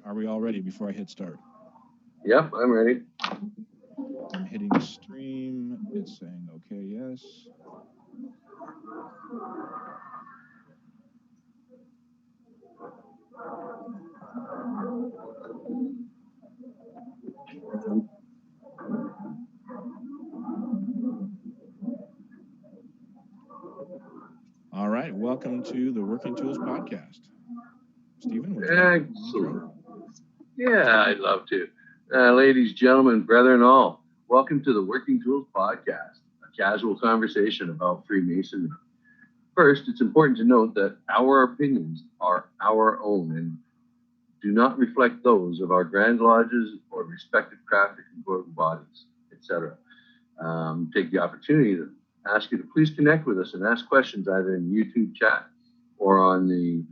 Are we all ready before I hit start? Yep, I'm ready. I'm hitting stream. It's saying okay, yes. All right, welcome to the Working Tools Podcast. Stephen, would you like Excellent. Yeah, I'd love to. Ladies, gentlemen, brethren, all, welcome to the Working Tools Podcast, a casual conversation about Freemasonry. First, it's important to note that our opinions are our own and do not reflect those of our Grand Lodges or respective craft or concordant bodies, etc. Take the opportunity to ask you to please connect with us and ask questions either in YouTube chat or on the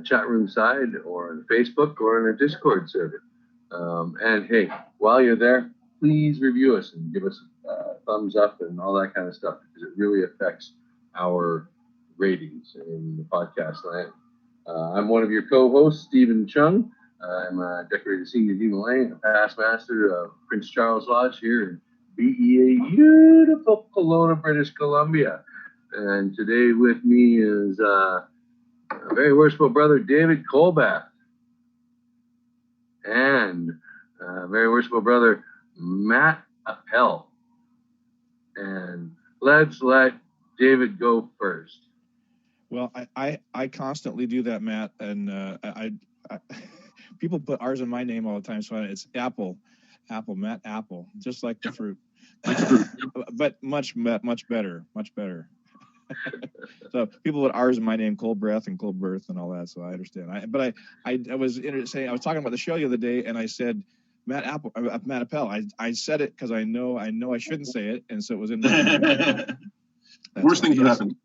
chat room side or on Facebook or on our Discord server. And hey, while you're there, please review us and give us a thumbs up and all that kind of stuff, because it really affects our ratings in the podcast land. I'm one of your co-hosts, Stephen Chung. I'm a decorated senior demon lane, a past master of Prince Charles Lodge here in BEA, beautiful Kelowna, British Columbia. And today with me is a very worshipful brother, David Colbeth, and very worshipful brother, Matt Appel. And let's let David go first. Well, I constantly do that, Matt, and I people put R's in my name all the time, so it's Appel, Matt Appel, just like the fruit, but much better. So people put R's in my name, Colbeth and Colbeth and all that, so I understand. I was talking about the show the other day, and I said Matt Appel. I said it because I know I shouldn't say it, and so it was in my worst thing could happen.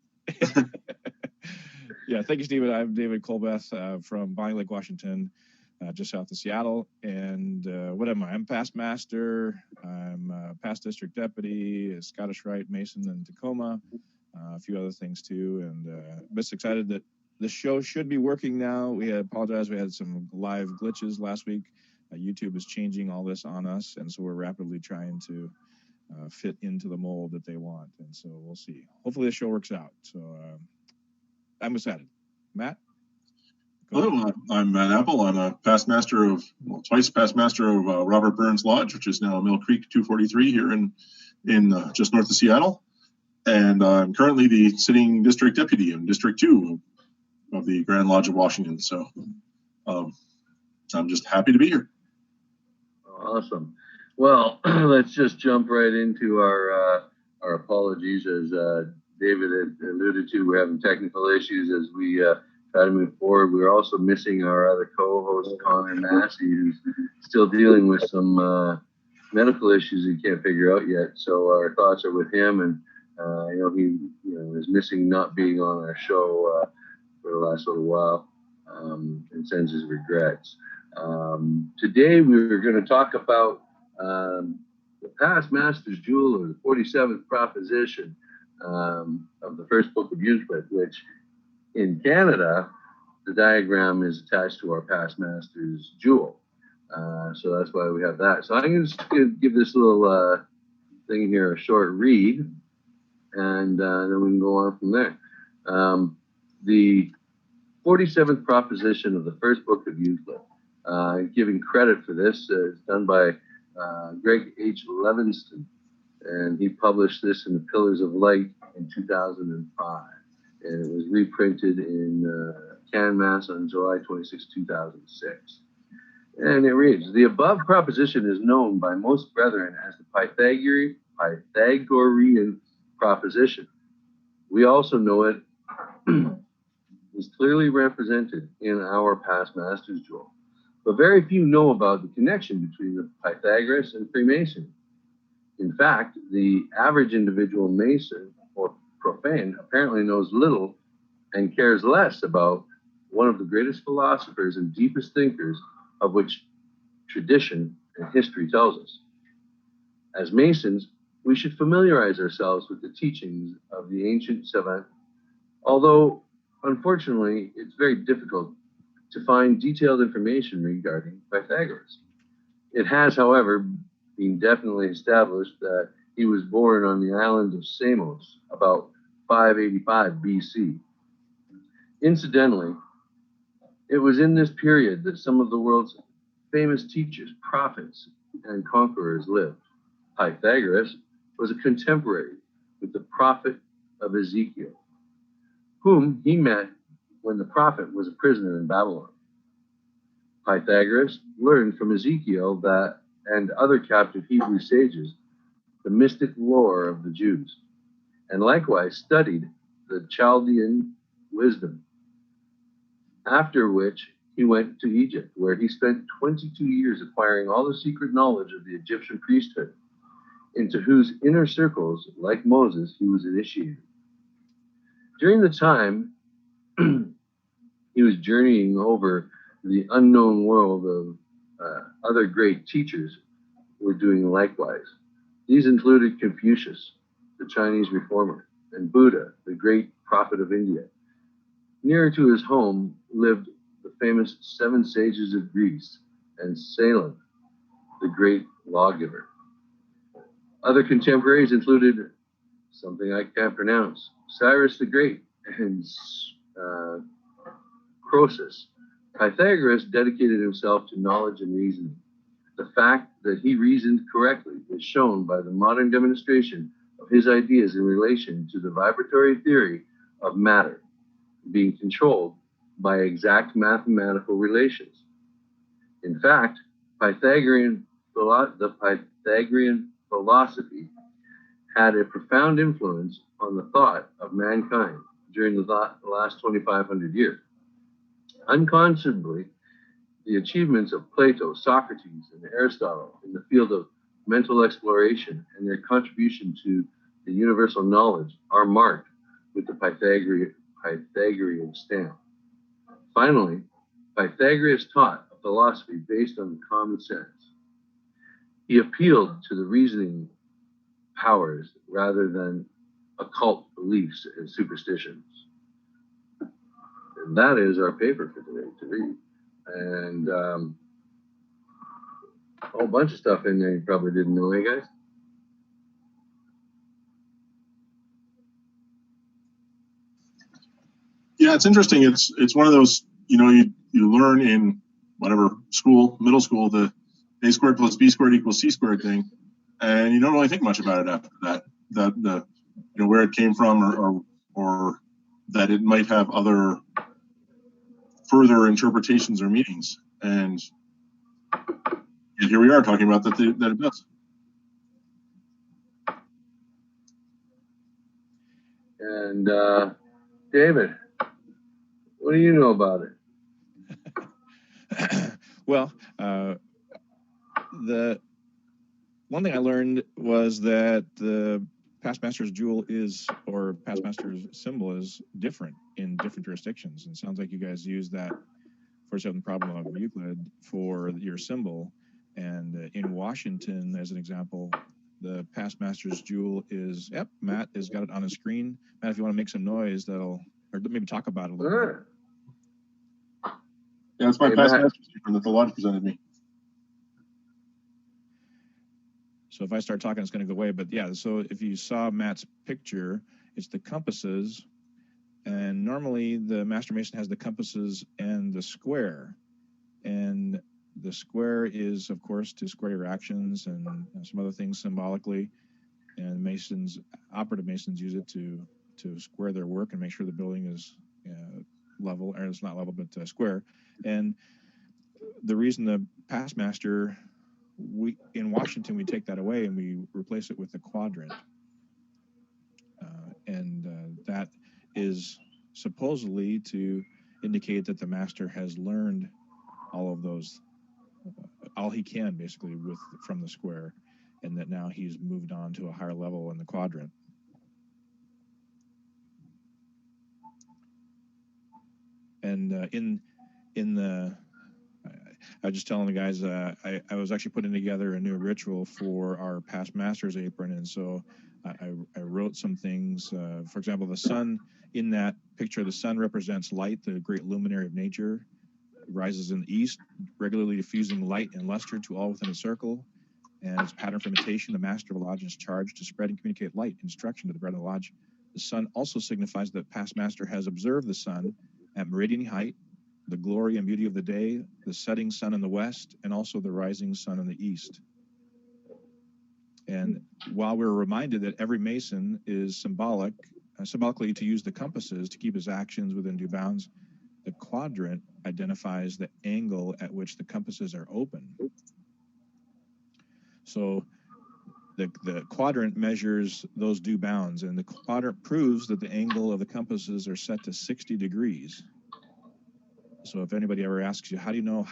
Yeah, thank you, Stephen. I'm David Colbeth from Bonnie Lake, Washington, just south of Seattle. And what am I? I'm past master. I'm past district deputy, a Scottish Rite Mason in Tacoma, a few other things too. And I'm just excited that the show should be working now. We apologize. We had some live glitches last week. YouTube is changing all this on us, and so we're rapidly trying to fit into the mold that they want. And so we'll see. Hopefully the show works out. So I'm excited. Matt? Hello, I'm Matt Appel. I'm a past master of, twice past master of Robert Burns Lodge, which is now Mill Creek 243 here in just north of Seattle. And I'm currently the sitting district deputy in District 2 of the Grand Lodge of Washington. So I'm just happy to be here. Awesome. Well, let's just jump right into our apologies. As David had alluded to, we're having technical issues as we try to move forward. We're also missing our other co-host, Connor Massey, who's still dealing with some medical issues he can't figure out yet. So our thoughts are with him, and he is missing not being on our show for the last little while, and sends his regrets. Today we're going to talk about the Past Master's Jewel, or the 47th proposition of the first book of Euclid, which in Canada, the diagram is attached to our Past Master's Jewel. So that's why we have that. So I'm going to give this little thing here a short read, and then we can go on from there. The 47th proposition of the first book of Euclid, giving credit for this, is done by Greg H. Levinston, and he published this in the Pillars of Light in 2005, and it was reprinted in Canmas on July 26, 2006. And it reads, the above proposition is known by most brethren as the Pythagorean proposition. We also know it is clearly represented in our Past Master's Jewel. But very few know about the connection between the Pythagoras and Freemasonry. In fact, the average individual Mason or profane apparently knows little and cares less about one of the greatest philosophers and deepest thinkers of which tradition and history tells us. As Masons, we should familiarize ourselves with the teachings of the ancient savant, although unfortunately it's very difficult to find detailed information regarding Pythagoras. It has, however, been definitely established that he was born on the island of Samos about 585 BC. Incidentally, it was in this period that some of the world's famous teachers, prophets, and conquerors lived. Pythagoras was a contemporary with the prophet of Ezekiel, whom he met when the prophet was a prisoner in Babylon. Pythagoras learned from Ezekiel that and other captive Hebrew sages the mystic lore of the Jews, and likewise studied the Chaldean wisdom, after which he went to Egypt, where he spent 22 years acquiring all the secret knowledge of the Egyptian priesthood, into whose inner circles, like Moses, he was initiated. During the time he was journeying over the unknown world of other great teachers were doing likewise. These included Confucius, the Chinese reformer, and Buddha, the great prophet of India. Nearer to his home lived the famous 7 sages of Greece and Salem, the great lawgiver. Other contemporaries included something I can't pronounce, Cyrus the Great, and Croesus. Pythagoras dedicated himself to knowledge and reasoning. The fact that he reasoned correctly is shown by the modern demonstration of his ideas in relation to the vibratory theory of matter being controlled by exact mathematical relations. In fact, the Pythagorean philosophy had a profound influence on the thought of mankind during the last 2,500 years. Unconscionably, the achievements of Plato, Socrates, and Aristotle in the field of mental exploration and their contribution to the universal knowledge are marked with the Pythagorean stamp. Finally, Pythagoras taught a philosophy based on common sense. He appealed to the reasoning powers rather than occult beliefs and superstitions. And that is our paper for today to read. And a whole bunch of stuff in there you probably didn't know, eh, guys? Yeah, it's interesting. It's one of those, you learn in whatever school, middle school, the a squared plus b squared equals c squared thing, and you don't really think much about it after that. Where it came from, or that it might have other further interpretations or meanings. And here we are talking about that it does. And David, what do you know about it? Well, the one thing I learned was that the past master's jewel or past master's symbol is different in different jurisdictions. And it sounds like you guys use that 47th problem of Euclid for your symbol. And in Washington, as an example, the past master's jewel is, Matt has got it on his screen. Matt, if you want to make some noise, or maybe talk about it a little bit. Yeah, it's my past master's jewel that the lodge presented me. So if I start talking, it's going to go away. But yeah, so if you saw Matt's picture, it's the compasses. And normally the Master Mason has the compasses and the square. And the square is, of course, to square your actions and some other things symbolically. And operative Masons use it to square their work and make sure the building is level, or it's not level, but square. And the reason the past master, in Washington, we take that away and we replace it with the quadrant. That is supposedly to indicate that the master has learned all of those, all he can basically from the square, and that now he's moved on to a higher level in the quadrant. And I was just telling the guys, I was actually putting together a new ritual for our past master's apron, and so I wrote some things. For example, the sun, in that picture, the sun represents light, the great luminary of nature. rises in the east, regularly diffusing light and luster to all within a circle. And its pattern for imitation, the master of a lodge is charged to spread and communicate light and instruction to the brethren of the lodge. The sun also signifies that past master has observed the sun at meridian height, the glory and beauty of the day, the setting sun in the west, and also the rising sun in the east. And while we're reminded that every Mason is symbolically to use the compasses to keep his actions within due bounds, the quadrant identifies the angle at which the compasses are open. So the quadrant measures those due bounds, and the quadrant proves that the angle of the compasses are set to 60 degrees. So if anybody ever asks you, how do you know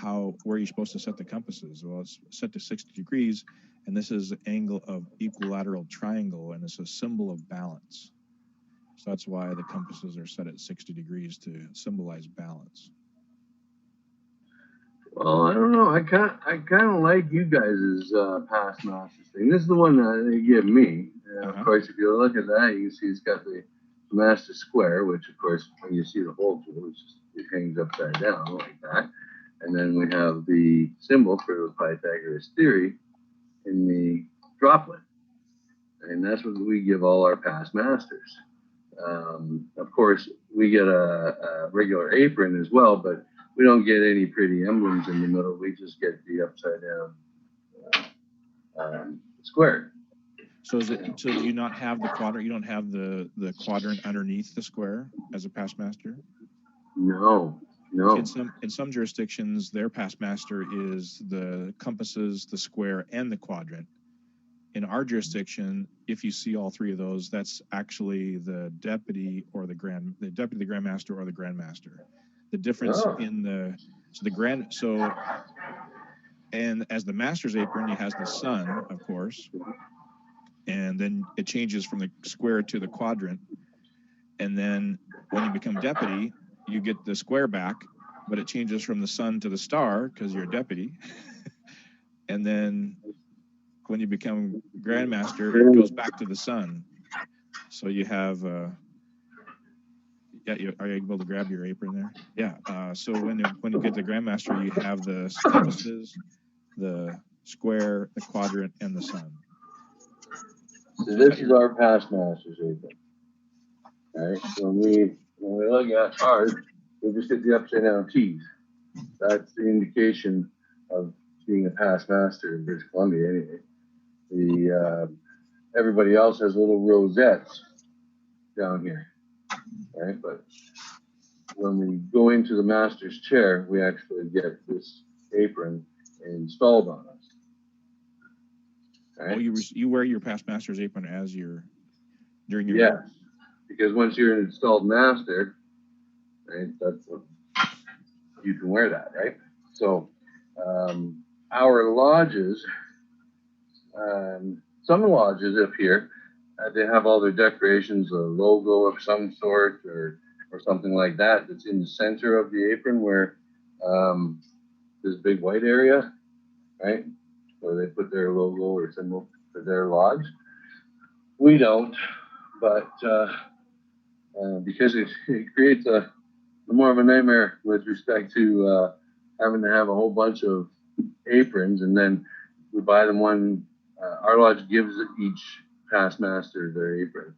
where you're supposed to set the compasses? Well, it's set to 60 degrees, and this is the angle of equilateral triangle, and it's a symbol of balance. So that's why the compasses are set at 60 degrees to symbolize balance. Well, I don't know. I kind of like you guys' past masters thing. This is the one that they give me. Of course, if you look at that, you can see it's got the master square, which, of course, when you see the whole tool, it hangs upside down like that. And then we have the symbol for the Pythagoras theory in the droplet. And that's what we give all our past masters. Of course, we get a regular apron as well, but we don't get any pretty emblems in the middle. We just get the upside down square. So do you not have the quadrant? You don't have the quadrant underneath the square as a past master? No. In some jurisdictions, their past master is the compasses, the square, and the quadrant. In our jurisdiction, if you see all three of those, that's actually the deputy, or the grandmaster, or the grandmaster. The difference and as the master's apron, he has the sun, of course, and then it changes from the square to the quadrant. And then when you become deputy, you get the square back, but it changes from the sun to the star because you're a deputy. And then when you become grandmaster, it goes back to the sun. So you have are you able to grab your apron there? Yeah. So when you get the grandmaster, you have the compasses, the square, the quadrant, and the sun. So this is our past master's apron. All right. So when we look at ours, we just get the upside down T's. That's the indication of being a past master in British Columbia, anyway. Everybody else has little rosettes down here. Right, but when we go into the master's chair, we actually get this apron installed on us. Right? Oh, you wear your past master's apron during your yes, because once you're an installed master, right, you can wear that, right? So our lodges, some lodges up here, they have all their decorations, a logo of some sort or something like that that's in the center of the apron where this big white area, right, where they put their logo or symbol for their lodge. We don't, but because it creates more of a nightmare with respect to having to have a whole bunch of aprons, and then we buy them one. Our lodge gives each past master their apron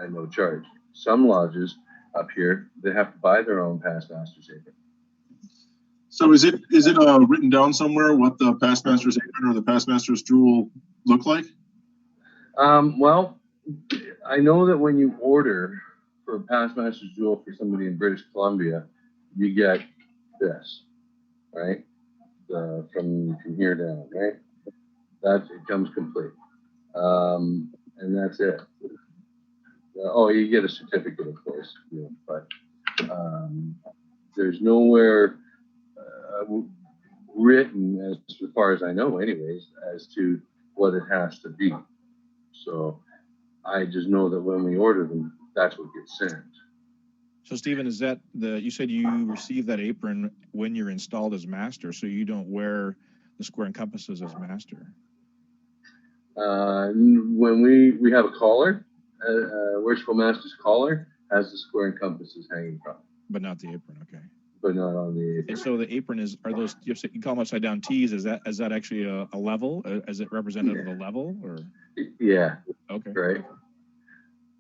at no charge. Some lodges up here, they have to buy their own past master's apron. So is it written down somewhere what the past master's apron or the past master's jewel look like? Well, I know that when you order for a past master's jewel for somebody in British Columbia, you get this, right? From here down, right? It comes complete. And that's it. You get a certificate, of course, but there's nowhere written, as far as I know anyways, as to what it has to be. So I just know that when we order them, that's what gets sent. So Stephen, is that you said you receive that apron when you're installed as master, so you don't wear the square and compasses as master? When we have a collar, Worshipful Master's collar has the square and compasses hanging from it. But not the apron, okay. but not on the apron. And so the apron are those, you call them upside down T's, is that actually a level? Is it representative of a level, or? Yeah. Okay. Right.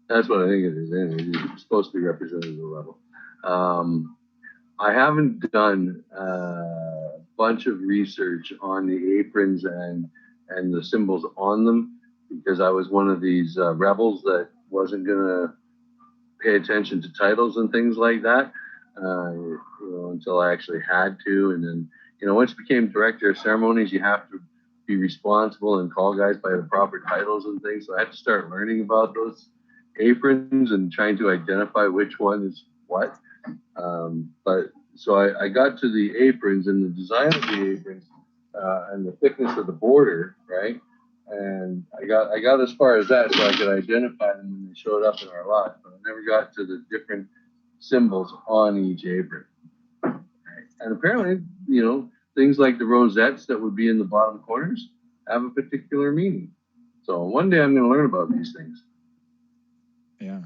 That's what I think it is. It's supposed to be representative of the level. I haven't done a bunch of research on the aprons and the symbols on them, because I was one of these rebels that wasn't going to pay attention to titles and things like that, until I actually had to. And then, once you became director of ceremonies, you have to be responsible and call guys by the proper titles and things. So I had to start learning about those aprons and trying to identify which one is what. But so I got to the aprons and the design of the aprons and the thickness of the border, right? And I got as far as that so I could identify them when they showed up in our lot, but I never got to the different symbols on each apron. And apparently, things like the rosettes that would be in the bottom corners have a particular meaning. So one day I'm going to learn about these things. Yeah.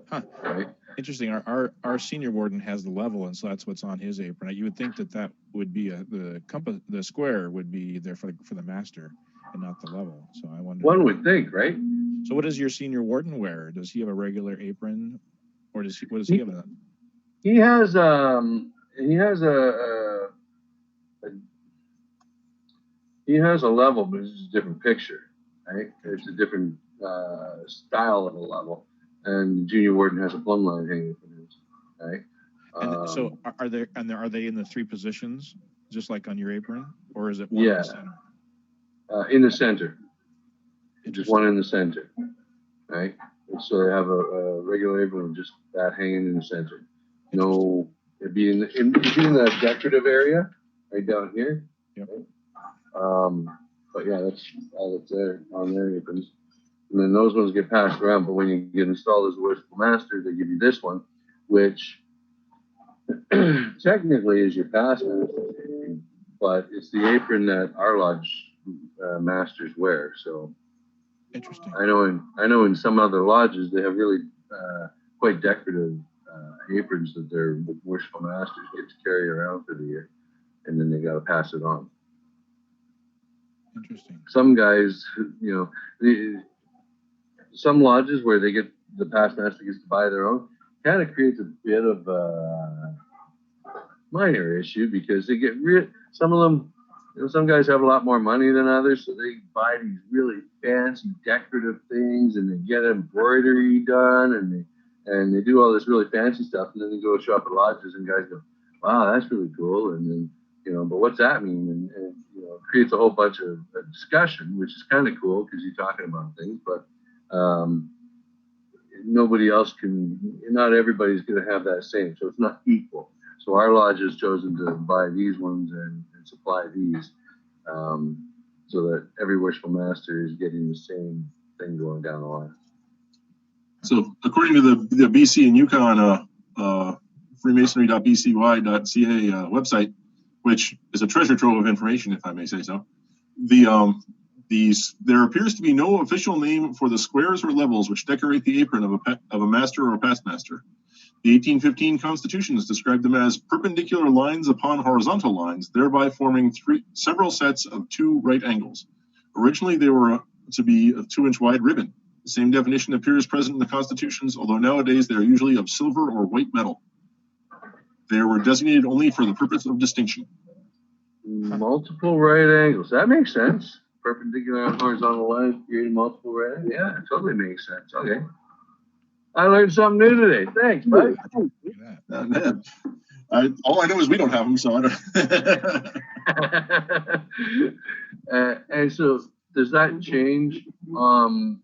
Huh. Right. Interesting. Our senior warden has the level, and so that's what's on his apron. You would think that would be the compass, the square would be there for the master, and not the level. So I wonder. One would think, right? So what does your senior warden wear? Does he have a regular apron, or what does he have? He has a level, but it's a different picture, right? It's a different style of a level, and the junior warden has a plumb line hanging from his, right? And so are they in the three positions, just like on your apron, or is it one in the center? In the center. Just one in the center, right? And so they have a regular apron with just that hanging in the center. No, it'd be in the decorative area right down here. Yep. Right? But yeah, that's all that's there on their aprons. And then those ones get passed around. But when you get installed as a worshipful master, they give you this one, which technically is your past master, but it's the apron that our lodge masters wear. So interesting. I know in some other lodges they have really quite decorative aprons that their worshipful masters get to carry around for the year, and then they got to pass it on. Interesting. Some guys, some lodges where they get the past master gets to buy their own, kind of creates a bit of a minor issue, because they get some of them. Some guys have a lot more money than others, so they buy these really fancy decorative things, and they get embroidery done, and they do all this really fancy stuff, and then they go shop at lodges, and guys go, "Wow, that's really cool," and then but what's that mean? And it creates a whole bunch of discussion, which is kind of cool because you're talking about things, but nobody else can. Not everybody's going to have that same, so it's not equal. So our lodge has chosen to buy these ones and supply these, so that every worshipful master is getting the same thing going down the line. So according to the BC and Yukon freemasonry.bcy.ca website, which is a treasure trove of information, if I may say so, there appears to be no official name for the squares or levels which decorate the apron of a master or a past master. The 1815 Constitution has described them as perpendicular lines upon horizontal lines, thereby forming several sets of two right angles. Originally, they were to be a 2-inch wide ribbon. The same definition appears present in the Constitutions, although nowadays they are usually of silver or white metal. They were designated only for the purpose of distinction. Multiple right angles. That makes sense. Perpendicular and horizontal lines creating multiple right angles. Yeah, it totally makes sense. Okay. I learned something new today. Thanks, bud. All I know is we don't have them, so I don't. And so, does that change from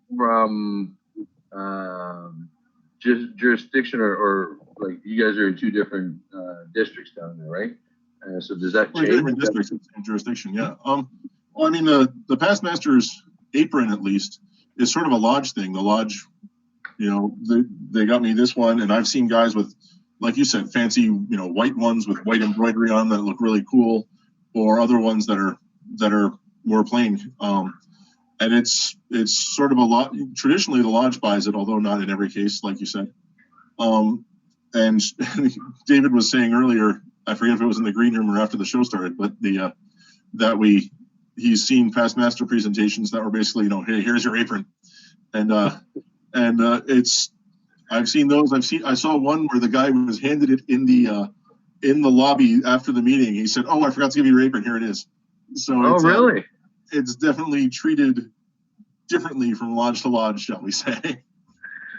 jurisdiction, or like you guys are in two different districts down there, right? So does that change? Different districts and jurisdiction, yeah. Well, I mean, the past master's apron, at least, is sort of a lodge thing. The lodge, they got me this one, and I've seen guys with, like you said, fancy, white ones with white embroidery on that look really cool, or other ones that are more plain. And it's sort of a lot. Traditionally, the lodge buys it, although not in every case, like you said. And David was saying earlier, I forget if it was in the green room or after the show started, but he's seen past master presentations that were basically, hey, here's your apron, and I've seen those. I saw one where the guy was handed it in the lobby after the meeting. He said, "Oh, I forgot to give you your apron. Here it is." So really? It's definitely treated differently from lodge to lodge, shall we say?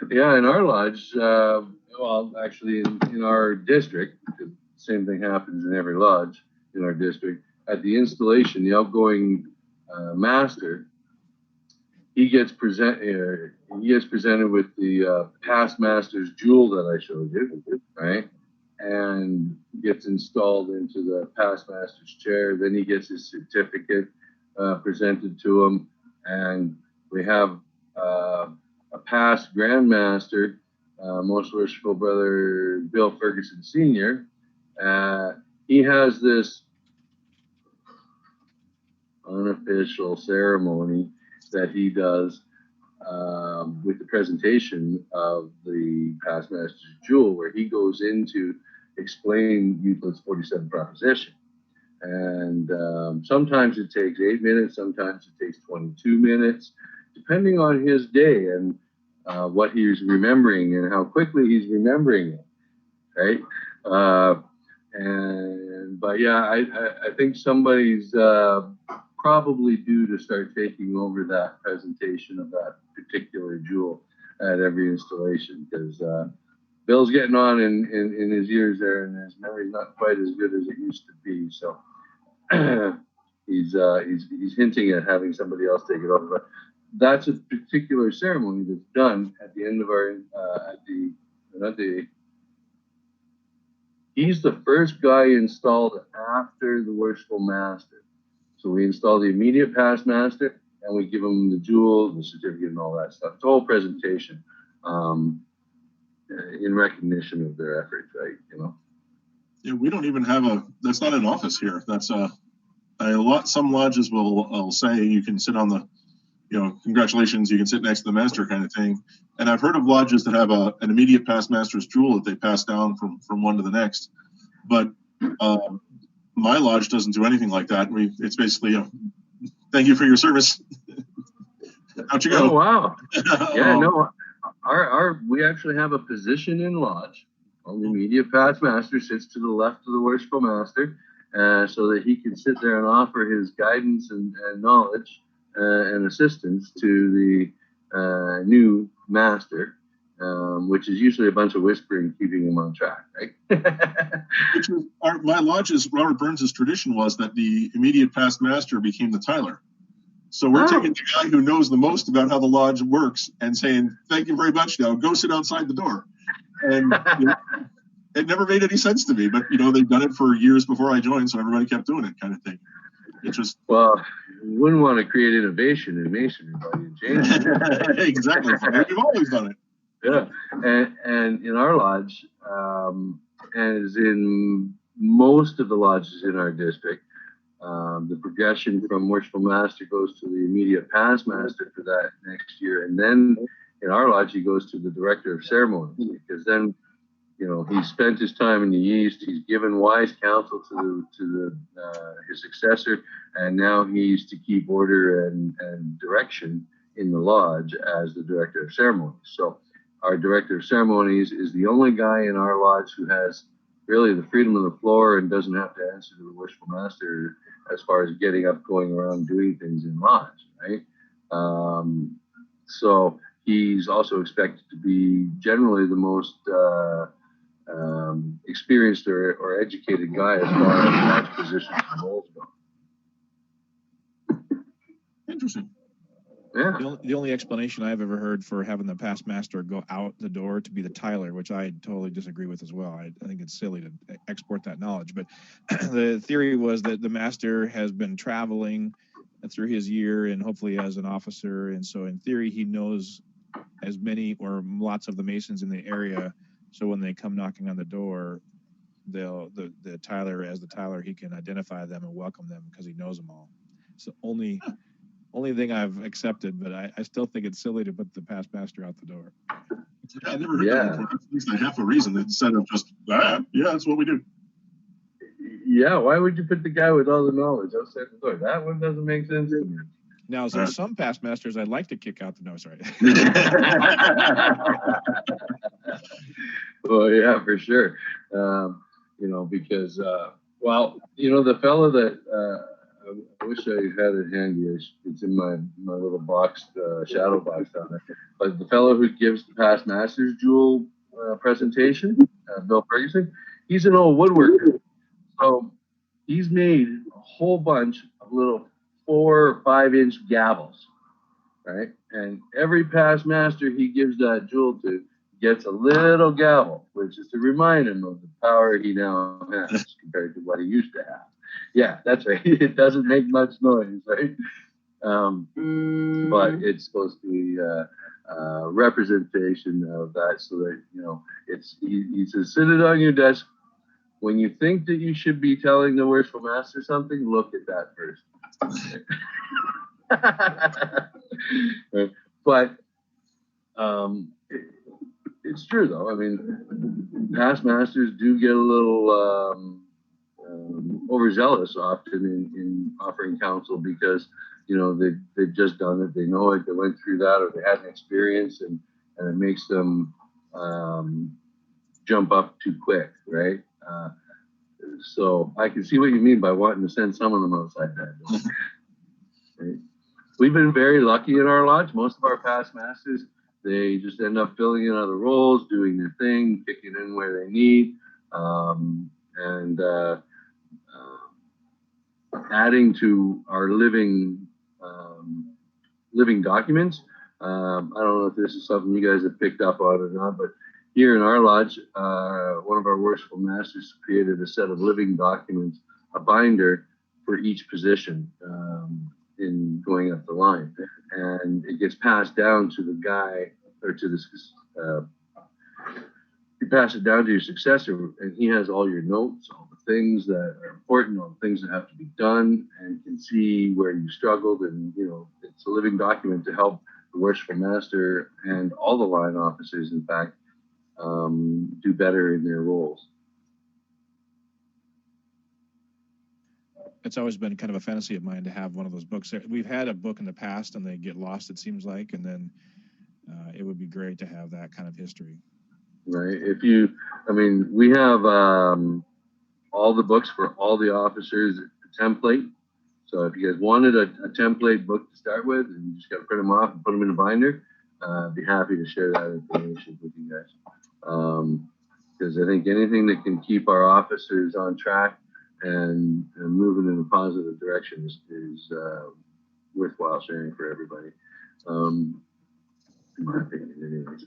Yeah, in our lodge, well, actually in our district, the same thing happens in every lodge in our district. At the installation, the outgoing master, he gets presented with the past master's jewel that I showed you, right? And gets installed into the past master's chair. Then he gets his certificate presented to him, and we have a past grandmaster, most worshipful brother Bill Ferguson Sr. He has this unofficial ceremony that he does with the presentation of the past master's jewel, where he goes in to explain Euclid's 47 proposition. And sometimes it takes 8 minutes, sometimes it takes 22 minutes, depending on his day and what he's remembering and how quickly he's remembering it, right? But yeah, I think somebody's probably due to start taking over that presentation of that particular jewel at every installation, because Bill's getting on in his years there, and his memory's not quite as good as it used to be. So he's hinting at having somebody else take it over. But that's a particular ceremony that's done at the end of our he's the first guy installed after the worshipful master. So we install the immediate past master, and we give them the jewel, the certificate, and all that stuff. It's a whole presentation in recognition of their efforts, right? Yeah, we don't even have that's not an office here. That's some lodges will say you can sit on the, congratulations, you can sit next to the master kind of thing. And I've heard of lodges that have an immediate past master's jewel that they pass down from one to the next. But my lodge doesn't do anything like that. It's basically, thank you for your service. Out you go. Oh, wow. Yeah, no, we actually have a position in lodge. The immediate past master sits to the left of the worshipful master, so that he can sit there and offer his guidance and knowledge and assistance to the new master, which is usually a bunch of whispering, keeping him on track, right? My lodge's, Robert Burns' tradition was that the immediate past master became the Tyler. So we're taking the guy who knows the most about how the lodge works and saying, thank you very much, now go sit outside the door. And it never made any sense to me, but they've done it for years before I joined, so everybody kept doing it, kind of thing. Well, you wouldn't want to create innovation in masonry, but you change it. Exactly. We've always done it. Yeah, and in our lodge, as in most of the lodges in our district, the progression from worshipful master goes to the immediate past master for that next year, and then in our lodge he goes to the director of ceremonies, because then he's spent his time in the East, he's given wise counsel to his successor, and now he's to keep order and direction in the lodge as the director of ceremonies. So our director of ceremonies is the only guy in our lodge who has really the freedom of the floor and doesn't have to answer to the worshipful master as far as getting up, going around, doing things in lodge, right? So he's also expected to be generally the most experienced or educated guy as far as lodge positions and roles go. Interesting. Yeah. The only explanation I've ever heard for having the past master go out the door to be the Tyler, which I totally disagree with as well. I think it's silly to export that knowledge. But the theory was that the master has been traveling through his year and hopefully as an officer. And so in theory, he knows as many or lots of the Masons in the area. So when they come knocking on the door, the Tyler, as the Tyler, he can identify them and welcome them because he knows them all. So only thing I've accepted, but I still think it's silly to put the past master out the door. I never heard that before. At least I have a reason instead of just, yeah, that's what we do. Yeah, why would you put the guy with all the knowledge outside the door? That one doesn't make sense to me. Now, there's some past masters I'd like to kick out the nose, right? Well, yeah, for sure. Because, the fellow that I wish I had it handy. It's in my little box, shadow box down there. But the fellow who gives the past masters jewel presentation, Bill Ferguson, he's an old woodworker. So he's made a whole bunch of little 4 or 5 inch gavels, right? And every past master he gives that jewel to gets a little gavel, which is to remind him of the power he now has compared to what he used to have. Yeah, that's right. It doesn't make much noise, right? But it's supposed to be a representation of that, so that he says, sit it on your desk. When you think that you should be telling the worshipful master something, look at that first. But it's true, though. I mean, past masters do get a little overzealous often in offering counsel because, they've just done it. They know it. They went through that, or they had an experience, and it makes them jump up too quick, right? So I can see what you mean by wanting to send some of them outside that door. Right? We've been very lucky in our lodge. Most of our past masters, they just end up filling in other roles, doing their thing, kicking in where they need, and adding to our living documents. I don't know if this is something you guys have picked up on or not, but here in our lodge, one of our worshipful masters created a set of living documents, a binder for each position in going up the line. And it gets passed down to the guy, or to this, you pass it down to your successor, and he has all your notes, all the things that are important, all the things that have to be done, and can see where you struggled. And, it's a living document to help the worshipful master and all the line officers, in fact, do better in their roles. It's always been kind of a fantasy of mine to have one of those books. We've had a book in the past and they get lost, it seems like, and then it would be great to have that kind of history. Right. We have all the books for all the officers, a template. So if you guys wanted a template book to start with, and you just got to print them off and put them in a binder, I'd be happy to share that information with you guys. Because I think anything that can keep our officers on track and moving in a positive direction is worthwhile sharing for everybody. In my opinion, anyways.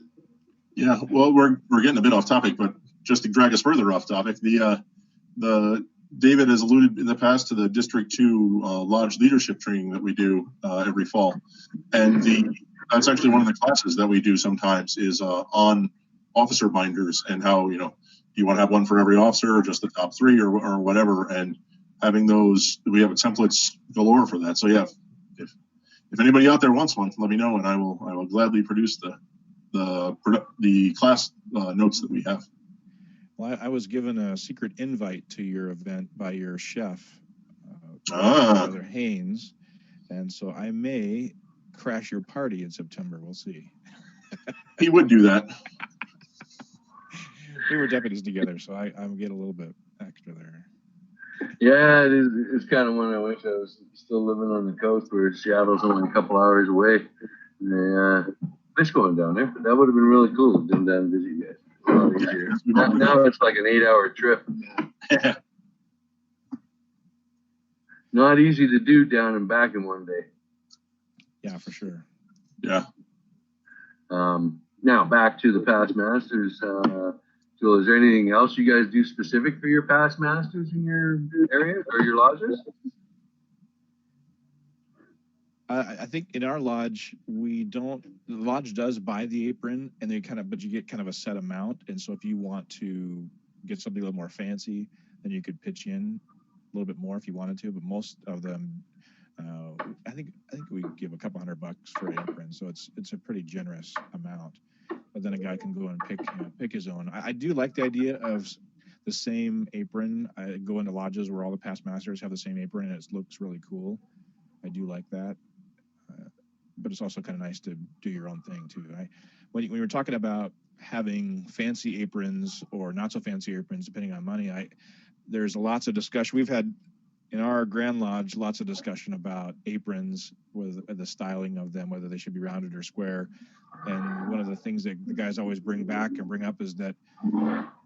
Yeah, well, we're getting a bit off topic, but just to drag us further off topic, the David has alluded in the past to the District 2 Lodge leadership training that we do every fall, and that's actually one of the classes that we do sometimes is on officer binders and how, do you want to have one for every officer or just the top 3 or whatever, and having those, we have templates galore for that. So yeah, if anybody out there wants one, let me know and I will gladly produce the class notes that we have. Well, I was given a secret invite to your event by your chef, Brother Haynes, and so I may crash your party in September. We'll see. He would do that. We were deputies together, so I get a little bit extra there. Yeah, it's kind of one I wish I was still living on the coast where Seattle's only a couple hours away. Nice going down there. That would have been really cool to come down and visit you guys. A lot easier. Now it's like an 8-hour trip. Not easy to do down and back in one day. Yeah, for sure. Yeah. Now back to the past masters. So is there anything else you guys do specific for your past masters in your area or your lodges? I think in our lodge, the lodge does buy the apron and but you get kind of a set amount. And so if you want to get something a little more fancy, then you could pitch in a little bit more if you wanted to. But most of them, I think we give a couple $100 for an apron. So it's a pretty generous amount. But then a guy can go and pick his own. I do like the idea of the same apron. I go into lodges where all the past masters have the same apron, and it looks really cool. I do like that. But it's also kind of nice to do your own thing too. When we were talking about having fancy aprons or not so fancy aprons, depending on money, there's lots of discussion. We've had in our Grand Lodge lots of discussion about aprons, with the styling of them, whether they should be rounded or square. And one of the things that the guys always bring up is that,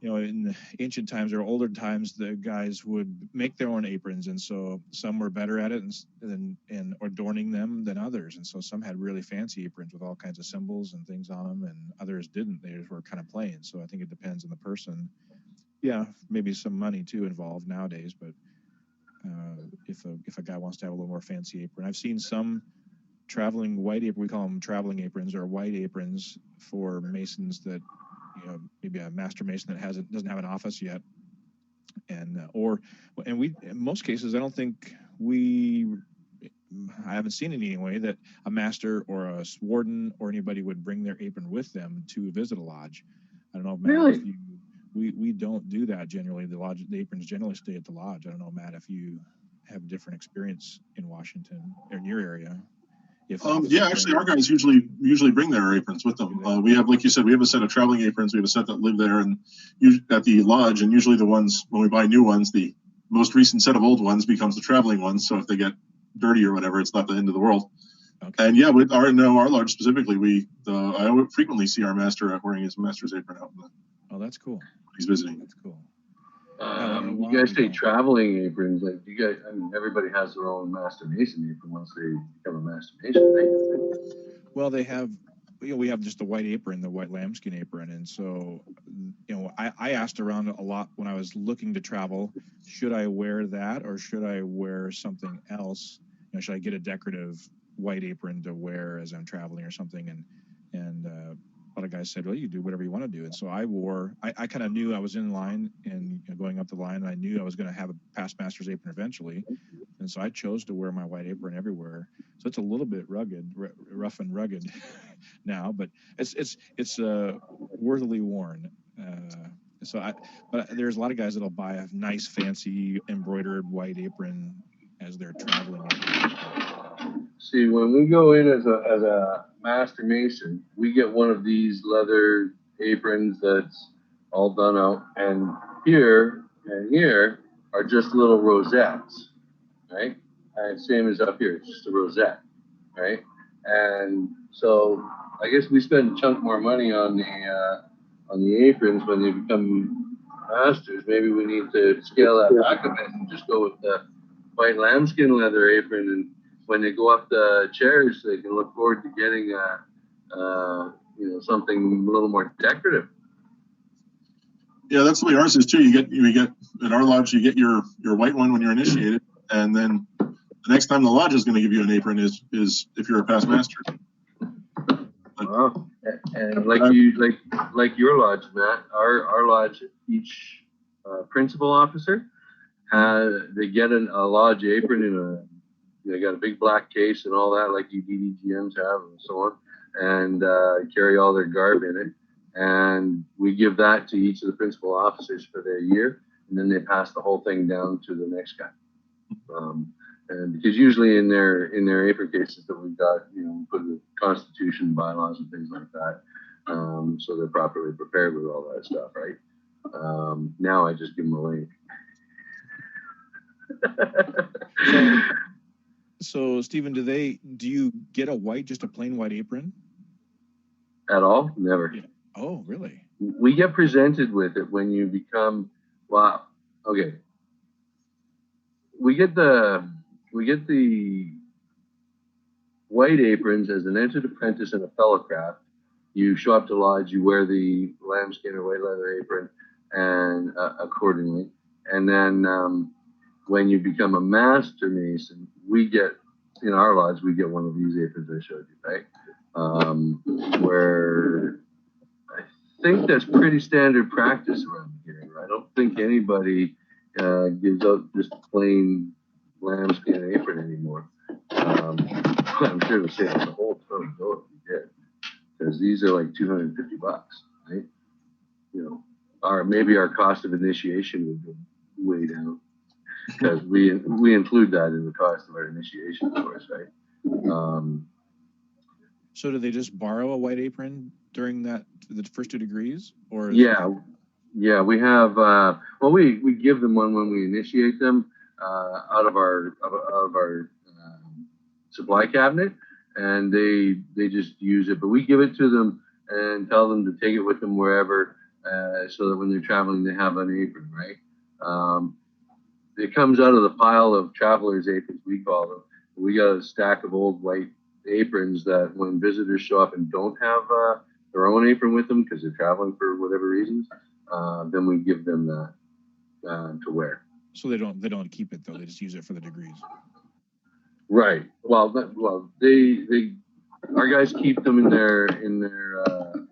in the ancient times or older times, the guys would make their own aprons, and so some were better at it and adorning them than others. And so some had really fancy aprons with all kinds of symbols and things on them, and others didn't. They just were kind of plain. So I think it depends on the person. Yeah, maybe some money too involved nowadays, but if a guy wants to have a little more fancy apron, I've seen some traveling white apron. We call them traveling aprons or white aprons for masons that, maybe a master mason that doesn't have an office yet, and we in most cases I haven't seen it anyway that a master or a warden or anybody would bring their apron with them to visit a lodge. I don't know, Matt, really? We don't do that generally. The aprons generally stay at the lodge. I don't know, Matt, if you have a different experience in Washington or in your area. Yeah, actually, our guys usually bring their aprons with them. We have, like you said, we have a set of traveling aprons. We have a set that live there and at the lodge, and usually the ones when we buy new ones, the most recent set of old ones becomes the traveling ones. So if they get dirty or whatever, it's not the end of the world. Okay. And yeah, with our lodge specifically, I frequently see our master wearing his master's apron out. Oh, that's cool. He's visiting. That's cool. You guys say traveling aprons, like you guys, everybody has their own master mason apron once they become a master mason, right? Well, they have, we have just the white apron, the white lambskin apron. And so, I asked around a lot when I was looking to travel, should I wear that or should I wear something else? Should I get a decorative white apron to wear as I'm traveling or something? And a lot of guys said, well, you do whatever you want to do. And so I kind of knew I was in line and going up the line, and I knew I was going to have a past master's apron eventually. And so I chose to wear my white apron everywhere. So it's a little bit rough and rugged now, but it's worthily worn. But there's a lot of guys that'll buy a nice, fancy embroidered white apron as they're traveling. See, when we go in as a master mason, we get one of these leather aprons that's all done out, and here are just little rosettes, right? And same as up here, it's just a rosette, right? And so I guess we spend a chunk more money on the aprons when they become masters. Maybe we need to scale that back a bit and just go with the white lambskin leather apron, and when they go up the chairs, they can look forward to getting something a little more decorative. Yeah, that's the way ours is too. You get at our lodge, you get your white one when you're initiated, and then the next time the lodge is going to give you an apron is if you're a past master. Wow. And like your lodge, Matt, our lodge, each principal officer, they get a lodge apron they got a big black case and all that, like you DDGMs have and so on, and carry all their garb in it. And we give that to each of the principal officers for their year, and then they pass the whole thing down to the next guy. And because usually in their apron cases that we've got, we put the Constitution, bylaws, and things like that, so they're properly prepared with all that stuff, right? Now I just give them a link. So Stephen, do you get just a plain white apron? At all? Never. Yeah. Oh, really? We get presented with it when you become, wow. Okay. We get the white aprons as an entered apprentice in a fellowcraft. You show up to lodge, you wear the lambskin or white leather apron, and accordingly. And then when you become a master mason, in our lodge, we get one of these aprons I showed you, right? Where I think that's pretty standard practice around here. I don't think anybody gives out just a plain lambskin apron anymore. I'm sure to say the whole ton of if you did, because these are like $250, right? maybe our cost of initiation would go way down, because we include that in the cost of our initiation course, right? So do they just borrow a white apron during the first 2 degrees, or? Yeah, we have. We give them one when we initiate them out of our supply cabinet, and they just use it. But we give it to them and tell them to take it with them wherever, so that when they're traveling, they have an apron, right? It comes out of the pile of travelers' aprons, we call them. We got a stack of old white aprons that when visitors show up and don't have their own apron with them because they're traveling for whatever reasons, then we give them that to wear. So they don't keep it though; they just use it for the degrees. Right. Well, they our guys keep them in their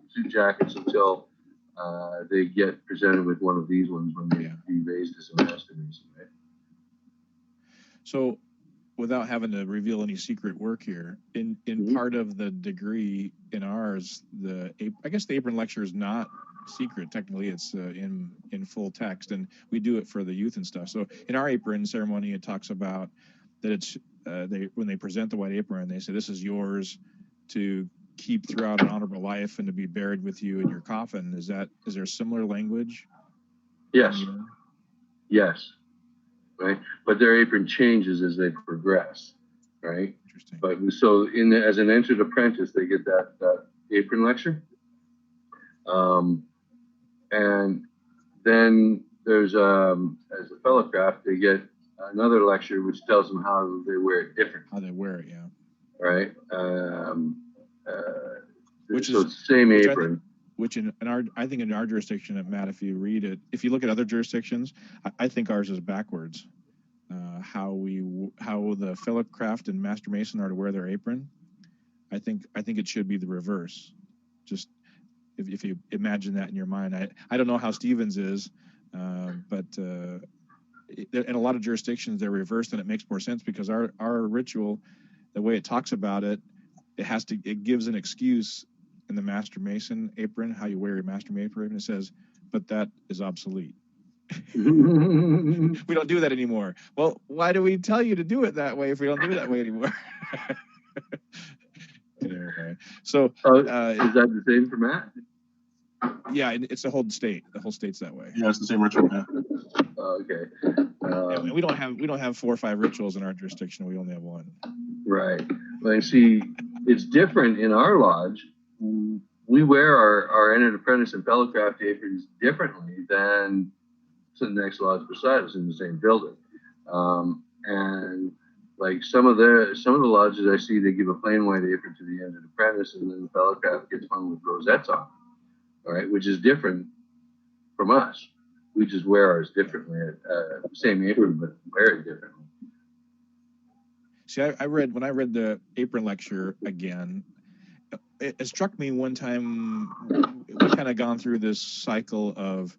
suit jackets until they get presented with one of these ones when they be raised as a master mason, right? So, without having to reveal any secret work here, in part of the degree in ours, I guess the apron lecture is not secret. Technically, it's in full text, and we do it for the youth and stuff. So, in our apron ceremony, it talks about that it's when they present the white apron, they say, "This is yours to keep throughout an honorable life and to be buried with you in your coffin." Is there similar language? Yes. Yes. Right, but their apron changes as they progress, right? Interesting. But so as an entered apprentice, they get that apron lecture, and then there's as a fellow craft, they get another lecture which tells them how they wear it different. How they wear it, yeah. Right. Which so is it's the same apron. I think in our jurisdiction at Matt, if you read it, if you look at other jurisdictions, I think ours is backwards. How the fellow craft and master mason are to wear their apron. I think it should be the reverse. Just if you imagine that in your mind, I don't know how Stevens is, but in a lot of jurisdictions they're reversed, and it makes more sense because our ritual, the way it talks about it, it gives an excuse in the master mason apron, how you wear your master mason apron. It says, but that is obsolete. We don't do that anymore. Well, why do we tell you to do it that way if we don't do it that way anymore? Anyway, so is that the same for Matt? Yeah, it's the whole state. The whole state's that way. Yeah, it's the same ritual. Yeah. Okay. We don't have 4 or 5 rituals in our jurisdiction. We only have one. Right. Well, you see, it's different in our lodge. We wear our entered apprentice and fellow craft aprons differently than to the next lodge beside us in the same building. And like some of the lodges I see, they give a plain white apron to the entered apprentice, and then the fellow craft gets one with rosettes on. All right, which is different from us. We just wear ours differently. Same apron, but wear it differently. See, when I read the apron lecture again, it struck me one time, we kind of gone through this cycle of,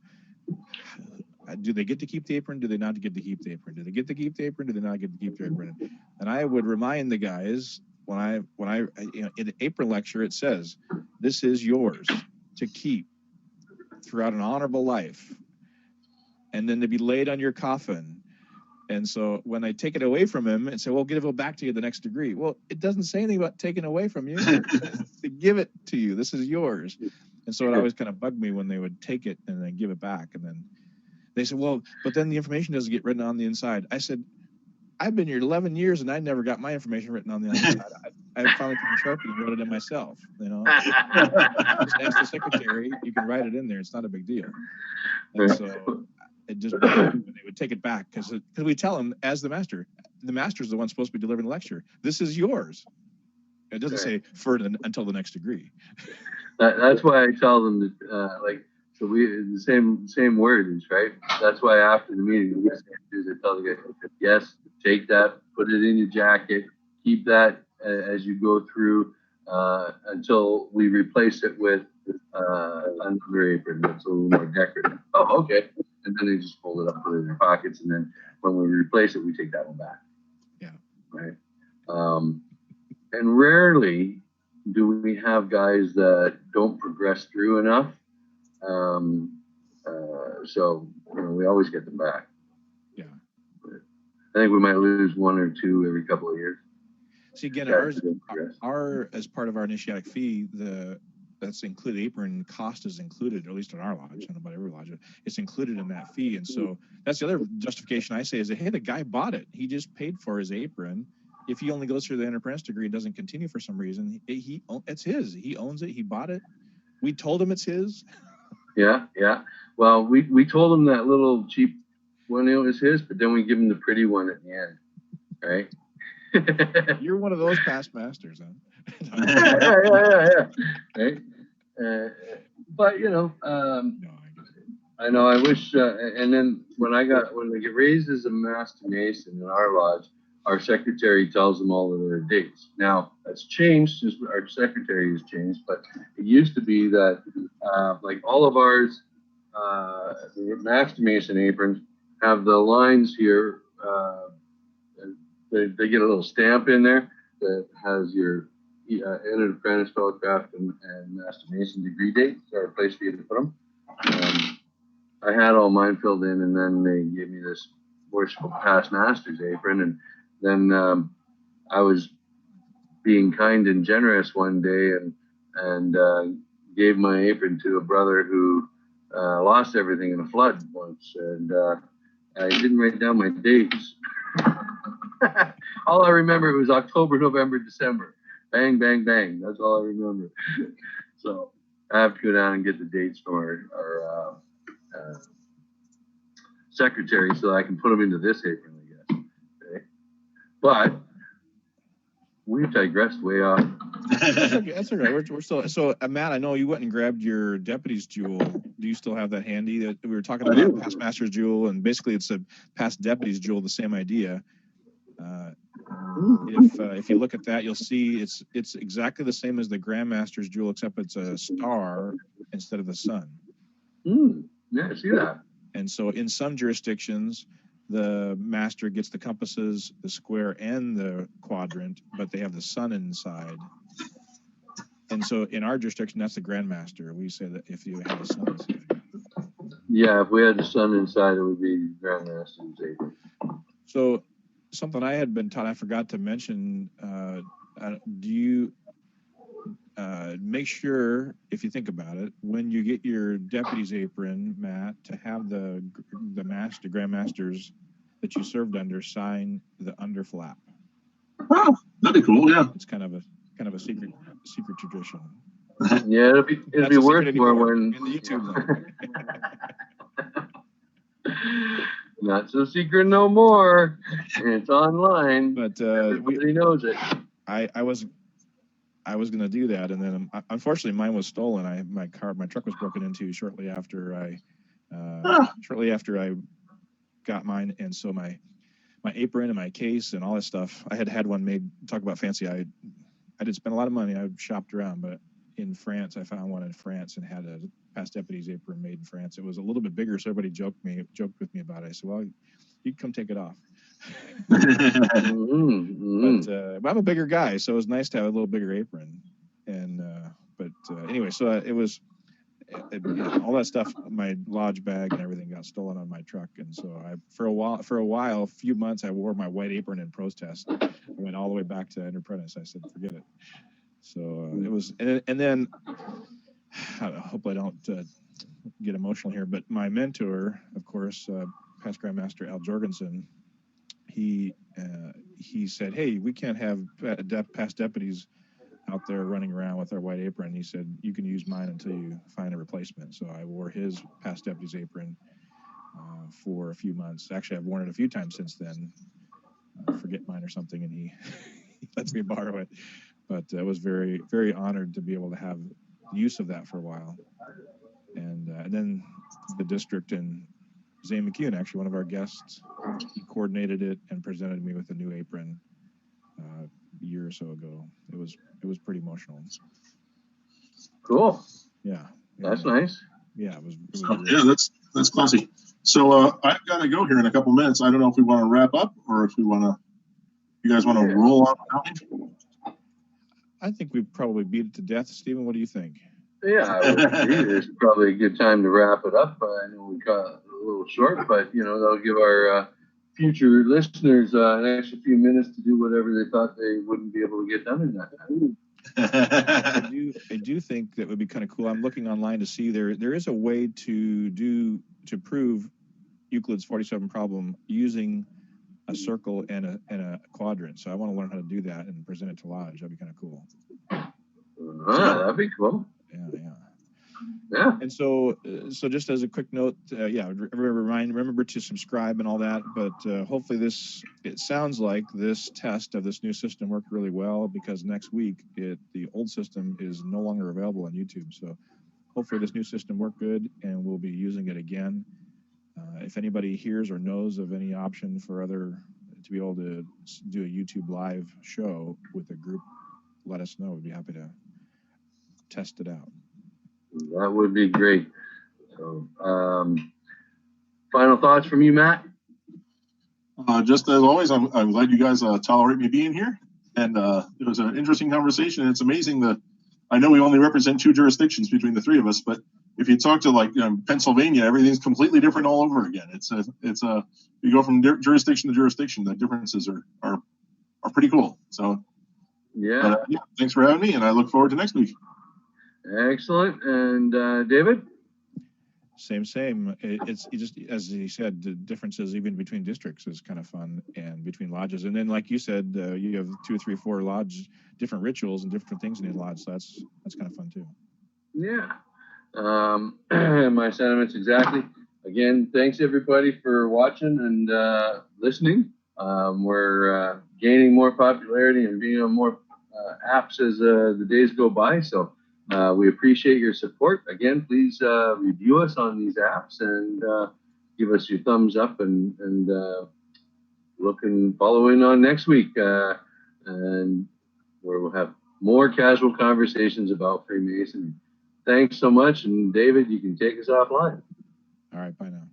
do they get to keep the apron? Do they not get to keep the apron? Do they get to keep the apron? Do they not get to keep the apron? And I would remind the guys when I in the apron lecture, it says, this is yours to keep throughout an honorable life, and then to be laid on your coffin. And so when I take it away from him and say, well, give it back to you the next degree. Well, it doesn't say anything about taking away from you. It says to give it to you. This is yours. And so it always kind of bugged me when they would take it and then give it back. And then they said, well, but then the information doesn't get written on the inside. I said, I've been here 11 years and I never got my information written on the inside. I finally took a Sharpie and wrote it in myself. Just ask the secretary, you can write it in there. It's not a big deal. And so it just when they would take it back because we tell them as the master's the one supposed to be delivering the lecture. This is yours. It doesn't say until the next degree. That's why I tell them that so we the same wordage, right? That's why after the meeting, I tell the guy, yes, take that, put it in your jacket, keep that as you go through until we replace it with another apron that's a little more decorative. Oh, okay. And then they just fold it up, put it in their pockets, and then when we replace it, we take that one back. Yeah. Right. And rarely do we have guys that don't progress through enough So we always get them back. Yeah. But I think we might lose one or two every couple of years. See, again, as part of our initiatic fee, that's included, apron cost is included, or at least in our lodge. I don't know about every lodge. It's included in that fee. And so that's the other justification I say is that, hey, the guy bought it. He just paid for his apron. If he only goes through the apprentice degree and doesn't continue for some reason, it's his. He owns it. He bought it. We told him it's his. Yeah. Well, we told him that little cheap one is his, but then we give him the pretty one at the end, right? You're one of those past masters, huh? yeah. Right? But I know. I wish. And then when I get raised as a master mason in our lodge, our secretary tells them all of their dates. Now that's changed since our secretary has changed, but it used to be that like all of ours, the master mason aprons have the lines here. They get a little stamp in there that has your entered apprentice, fellowcraft, and master mason degree dates, or a place for you to put them. I had all mine filled in, and then they gave me this worshipful past master's apron, and then I was being kind and generous one day and gave my apron to a brother who lost everything in a flood once, and I didn't write down my dates. All I remember was October, November, December. Bang, bang, bang. That's all I remember. So I have to go down and get the dates from our secretary so that I can put them into this apron, I guess. Okay. But we've digressed way off. That's okay. We're still. So, Matt, I know you went and grabbed your deputy's jewel. Do you still have that handy? That we were talking about past master's jewel, and basically it's a past deputy's jewel, the same idea. If you look at that, you'll see it's exactly the same as the Grandmaster's jewel, except it's a star instead of the sun. Yeah, I see that. And so in some jurisdictions, the master gets the compasses, the square, and the quadrant, but they have the sun inside. And so in our jurisdiction, that's the Grandmaster. We say that if you have the sun inside. Yeah, if we had the sun inside, it would be Grandmaster's apron. So something I had been taught, I forgot to mention, do you make sure, if you think about it, when you get your deputy's apron, Matt, to have the Grandmasters that you served under sign the under flap. Oh, that'd be cool, yeah. It's kind of a secret tradition. Yeah, it'd be worth more when in the YouTube. Not so secret no more. It's online, but everybody knows it. I was going to do that, and then unfortunately mine was stolen. My truck was broken into shortly after I got mine, and so my apron and my case and all that stuff. I had one made. Talk about fancy. I did spend a lot of money. I shopped around, but in France, I found one in France and had a past deputy's apron made in France. It was a little bit bigger, so everybody joked with me about it. I said, "Well, you can come take it off." But I'm a bigger guy, so it was nice to have a little bigger apron. And anyway, so it was all that stuff. My lodge bag and everything got stolen on my truck, and so for a few months, I wore my white apron in protest. I went all the way back to apprentice. I said, forget it. So it was, and then I hope I don't get emotional here, but my mentor, of course, past Grandmaster Al Jorgensen, he said, "Hey, we can't have past deputies out there running around with our white apron." He said, "You can use mine until you find a replacement." So I wore his past deputy's apron for a few months. Actually, I've worn it a few times since then. Forget mine or something, and he lets me borrow it. But I was very, very honored to be able to have use of that for a while. And then the district and Zane McCune, actually one of our guests, he coordinated it and presented me with a new apron a year or so ago. It was pretty emotional. Cool. Yeah. That's nice. Yeah, it was yeah, that's classy. So I've got to go here in a couple minutes. I don't know if we want to wrap up or if you guys want to roll on. I think we probably beat it to death. Stephen, what do you think? Yeah, I would agree. This is probably a good time to wrap it up. I know we got a little short, but that'll give our future listeners an extra few minutes to do whatever they thought they wouldn't be able to get done in that time. I do think that would be kind of cool. I'm looking online to see there is a way to prove Euclid's 47 problem using a circle and a quadrant. So I want to learn how to do that and present it to Lodge. That'd be kind of cool. That'd be cool. Yeah. And so just as a quick note, remember to subscribe and all that. But hopefully it sounds like this test of this new system worked really well, because next week the old system is no longer available on YouTube. So hopefully this new system worked good, and we'll be using it again. If anybody hears or knows of any option to be able to do a YouTube live show with a group, let us know. We'd be happy to test it out. That would be great. So, final thoughts from you, Matt? Just as always, I'm glad you guys tolerate me being here. And it was an interesting conversation. It's amazing that I know we only represent 2 jurisdictions between the 3 of us, but if you talk to Pennsylvania, everything's completely different all over again. You go from jurisdiction to jurisdiction, the differences are pretty cool. So yeah, thanks for having me, and I look forward to next week. Excellent. And David? Same. It's just, as he said, the differences even between districts is kind of fun, and between lodges. And then, like you said, you have 2, 3, 4 lodge, different rituals and different things in the lodge. So that's kind of fun too. Yeah. My sentiments exactly. Again, thanks everybody for watching and listening. We're gaining more popularity and being on more apps as the days go by. So we appreciate your support. Again, please review us on these apps and give us your thumbs up and following on next week, and where we'll have more casual conversations about Freemasonry. Thanks so much, and David, you can take us offline. All right, bye now.